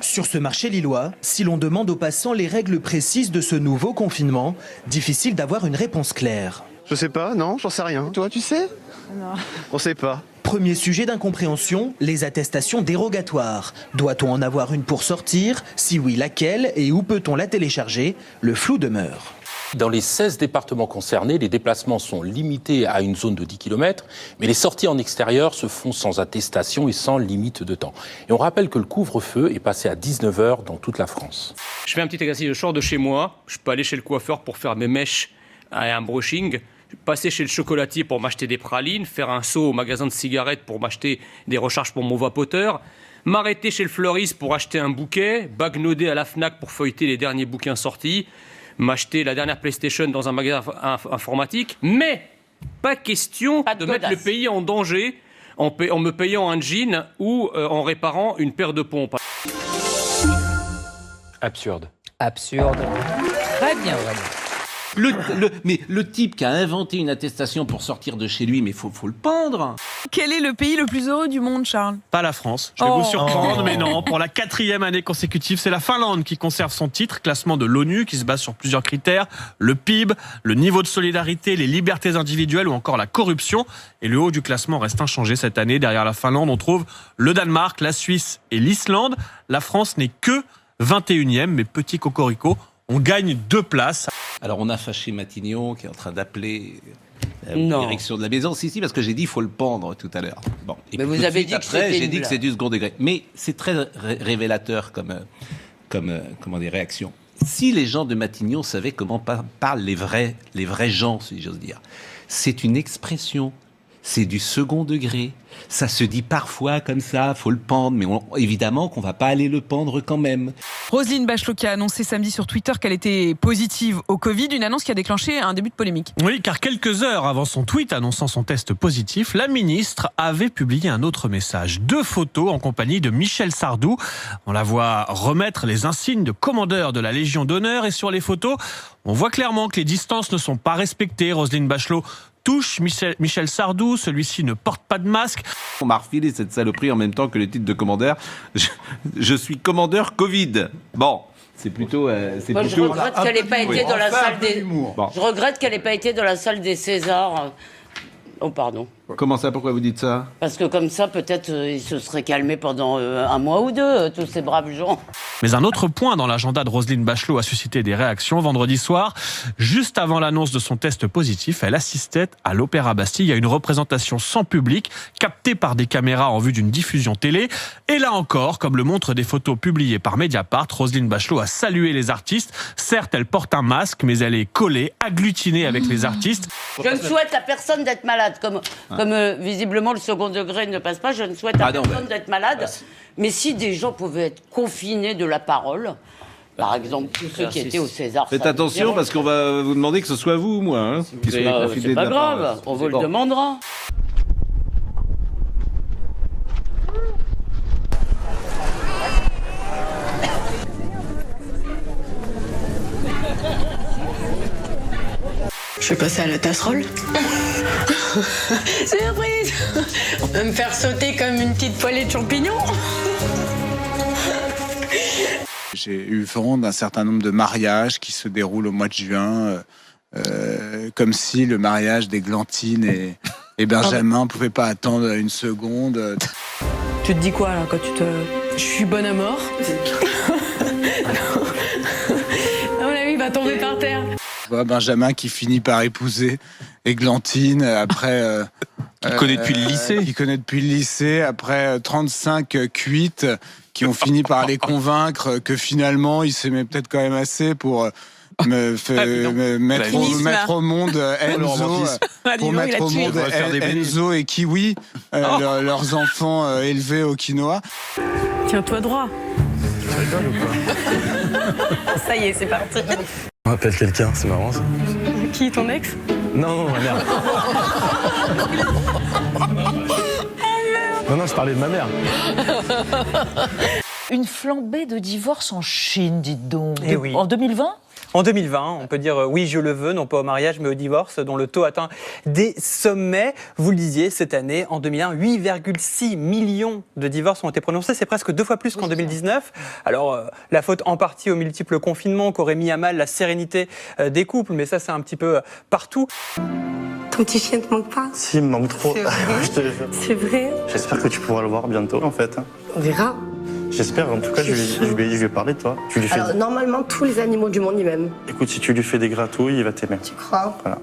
Sur ce marché lillois, si l'on demande aux passants les règles précises de ce nouveau confinement, difficile d'avoir une réponse claire. Je sais pas, non, j'en sais rien. Toi, tu sais? Non. On sait pas. Premier sujet d'incompréhension, les attestations dérogatoires. Doit-on en avoir une pour sortir? Si oui, laquelle? Et où peut-on la télécharger? Le flou demeure. Dans les 16 départements concernés, les déplacements sont limités à une zone de 10 km, mais les sorties en extérieur se font sans attestation et sans limite de temps. Et on rappelle que le couvre-feu est passé à 19 h dans toute la France. Je fais un petit exercice, je sors de chez moi, je peux aller chez le coiffeur pour faire mes mèches et un brushing, passer chez le chocolatier pour m'acheter des pralines, faire un saut au magasin de cigarettes pour m'acheter des recharges pour mon vapoteur, m'arrêter chez le fleuriste pour acheter un bouquet, bagnoder à la Fnac pour feuilleter les derniers bouquins sortis, m'acheter la dernière PlayStation dans un magasin informatique, mais pas question de mettre le pays en danger en me payant un jean ou en réparant une paire de pompes. Absurde. Absurde. Très bien, Aurélien. Mais le type qui a inventé une attestation pour sortir de chez lui, mais faut le pendre. Quel est le pays le plus heureux du monde, Charles? Pas la France. Je vais vous surprendre, mais non. Pour la 4e année consécutive, c'est la Finlande qui conserve son titre, classement de l'ONU, qui se base sur plusieurs critères. Le PIB, le niveau de solidarité, les libertés individuelles ou encore la corruption. Et le haut du classement reste inchangé cette année. Derrière la Finlande, on trouve le Danemark, la Suisse et l'Islande. La France n'est que 21e, mais petit cocorico, on gagne 2 places. Alors on a fâché Matignon qui est en train d'appeler la direction de la maison. Si, parce que j'ai dit il faut le pendre tout à l'heure. Bon. Et mais vous avez dit que après, c'était j'ai dit que c'est du second degré. Mais c'est très révélateur comme réaction. Si les gens de Matignon savaient comment parlent les vrais gens, si j'ose dire, c'est une expression. C'est du second degré. Ça se dit parfois comme ça, faut le pendre, mais évidemment qu'on va pas aller le pendre quand même. Roselyne Bachelot qui a annoncé samedi sur Twitter qu'elle était positive au Covid, une annonce qui a déclenché un début de polémique. Oui, car quelques heures avant son tweet annonçant son test positif, la ministre avait publié un autre message. 2 photos en compagnie de Michel Sardou. On la voit remettre les insignes de commandeur de la Légion d'honneur et sur les photos, on voit clairement que les distances ne sont pas respectées. Roselyne Bachelot touche Michel Sardou, celui-ci ne porte pas de masque. On m'a refilé cette saloperie en même temps que le titre de commandeur. Je suis commandeur Covid. Bon, c'est plutôt... Je regrette qu'elle n'ait pas été dans la salle des... Je regrette qu'elle n'ait pas été dans la salle des Césars. Oh, pardon. Comment ça? Pourquoi vous dites ça? Parce que comme ça, peut-être, il se serait calmé pendant un mois ou deux, tous ces braves gens. Mais un autre point dans l'agenda de Roselyne Bachelot a suscité des réactions. Vendredi soir, juste avant l'annonce de son test positif, elle assistait à l'Opéra Bastille à une représentation sans public, captée par des caméras en vue d'une diffusion télé. Et là encore, comme le montrent des photos publiées par Mediapart, Roselyne Bachelot a salué les artistes. Certes, elle porte un masque, mais elle est collée, agglutinée avec les artistes. Je ne souhaite à personne d'être malade, comme visiblement le second degré ne passe pas, je ne souhaite à personne d'être malade. Mais si des gens pouvaient être confinés de la parole, par exemple tous ceux qui étaient au César... Faites attention parce qu'on va vous demander que ce soit vous ou moi. Hein, c'est pas grave, on vous le demandera. Je vais passer à la tasserole. Surprise! On va me faire sauter comme une petite poêlée de champignons. J'ai eu vent d'un certain nombre de mariages qui se déroulent au mois de juin, comme si le mariage d'Églantine et Benjamin ne pouvait pas attendre une seconde. Tu te dis quoi là quand tu te... Je suis bonne à mort. À mon avis, il va tomber par terre. Je vois Benjamin qui finit par épouser Églantine après... Qui connaît depuis le lycée. Qui connaît depuis le lycée, après 35 cuites qui ont fini par les convaincre que finalement il s'aimait peut-être quand même assez pour mettre au monde Enzo et Kiwi, leurs enfants élevés au quinoa. Tiens-toi droit. Tu rigoles ou pas? Ça y est, c'est parti. On appelle quelqu'un, c'est marrant ça. Qui, ton ex? Non, ma mère. Non, je parlais de ma mère. Une flambée de divorces en Chine, dites donc. Eh oui. En 2020? En 2020, on peut dire oui, je le veux, non pas au mariage, mais au divorce, dont le taux atteint des sommets. Vous le disiez, cette année, en 2001, 8,6 millions de divorces ont été prononcés. C'est presque 2 fois plus qu'en 2019. Alors, la faute en partie aux multiples confinements qu'aurait mis à mal la sérénité des couples, mais ça, c'est un petit peu partout. Ton petit chien te manque pas? Si, il me manque trop. Je te jure. C'est vrai? J'espère que tu pourras le voir bientôt, en fait. On verra. J'espère, en tout cas, je lui ai parlé de toi. Tu lui fais... Alors, normalement, tous les animaux du monde, ils m'aiment. Écoute, si tu lui fais des gratouilles, il va t'aimer. Tu crois? Voilà.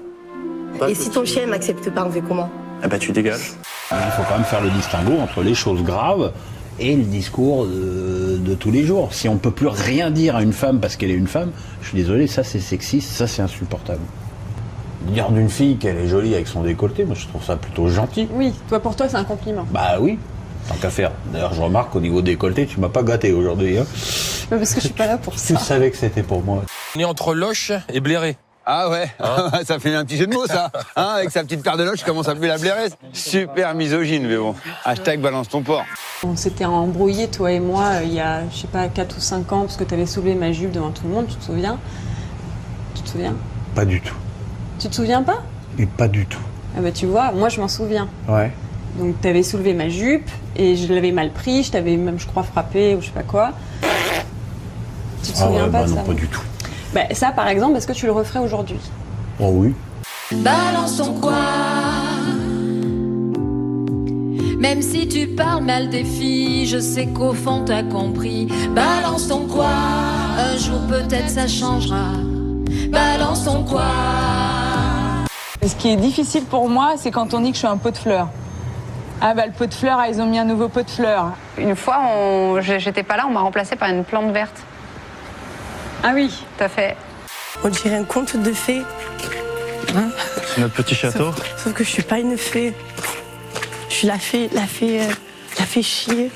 Et si ton chien ne m'accepte pas, on fait comment? Eh ben, tu dégages. Il faut quand même faire le distinguo entre les choses graves et le discours de tous les jours. Si on ne peut plus rien dire à une femme parce qu'elle est une femme, je suis désolé, ça c'est sexiste, ça c'est insupportable. Dire d'une fille qu'elle est jolie avec son décolleté, moi je trouve ça plutôt gentil. Oui, pour toi c'est un compliment. Bah oui, tant qu'à faire. D'ailleurs je remarque qu'au niveau décolleté, tu m'as pas gâté aujourd'hui. Hein. Mais parce que je suis pas là pour ça. Tu savais que c'était pour moi. On est entre Loche et Bléré. Ah ouais, ça fait un petit jeu de mots ça, hein, avec sa petite paire de loches, comment ça peut la blairer? Super misogyne, mais bon. Hashtag balance ton porc. On s'était embrouillés, toi et moi, il y a, je sais pas, 4 ou 5 ans, parce que tu avais soulevé ma jupe devant tout le monde, tu te souviens? Tu te souviens? Pas du tout. Tu te souviens pas? Et pas du tout. Ah bah tu vois, moi je m'en souviens. Ouais. Donc tu avais soulevé ma jupe, et je l'avais mal pris, je t'avais même, je crois, frappé, ou je sais pas quoi. Tu te souviens pas de ça? Non, pas du tout. Bah, ça, par exemple, est-ce que tu le referais aujourd'hui? Oh oui. Balance ton quoi. Même si tu parles mal des filles, je sais qu'au fond t'as compris. Balance ton quoi. Un jour peut-être ça changera. Balance ton quoi. Ce qui est difficile pour moi, c'est quand on dit que je suis un pot de fleurs. Ah bah le pot de fleurs, ils ont mis un nouveau pot de fleurs. Une fois, j'étais pas là, on m'a remplacée par une plante verte. Ah oui, tout à fait. On dirait un conte de fées. Hein? C'est notre petit château. Sauf que je suis pas une fée. Je suis la fée chier.